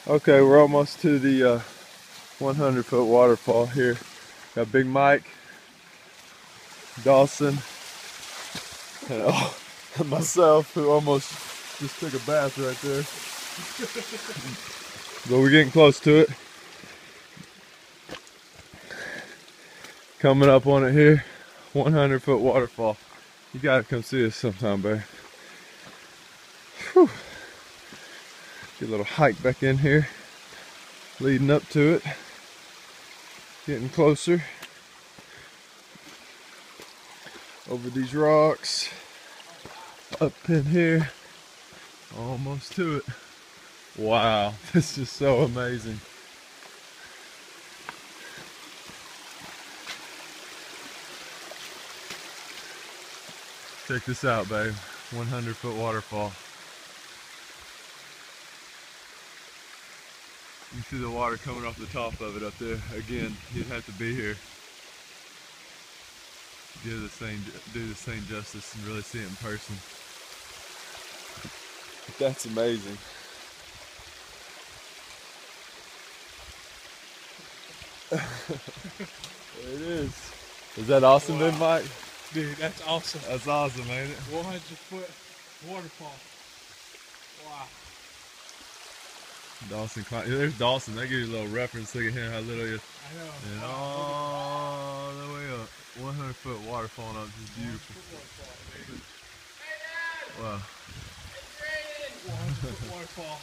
Okay, we're almost to the 100-foot waterfall here. Got Big Mike, Dawson, and myself, who almost just took a bath right there. But we're getting close to it. Coming up on it here, 100-foot waterfall. You gotta come see us sometime, babe. Whew. Get a little hike back in here, leading up to it. Getting closer. Over these rocks. Up in here. Almost to it. Wow, this is so amazing. Check this out, babe. 100-foot waterfall. You see the water coming off the top of it up there. Again, you'd have to be here. Do the same justice and really see it in person. But that's amazing. There it is. Is that awesome, wow. Then, Mike? Dude, that's awesome. That's awesome, ain't it? 100-foot waterfall. Wow. Dawson, there's Dawson. That gives you a little reference. Look at him, how little he is. I know. And all the way up. 100-foot waterfall up. This is beautiful. Wow. 100-foot waterfall.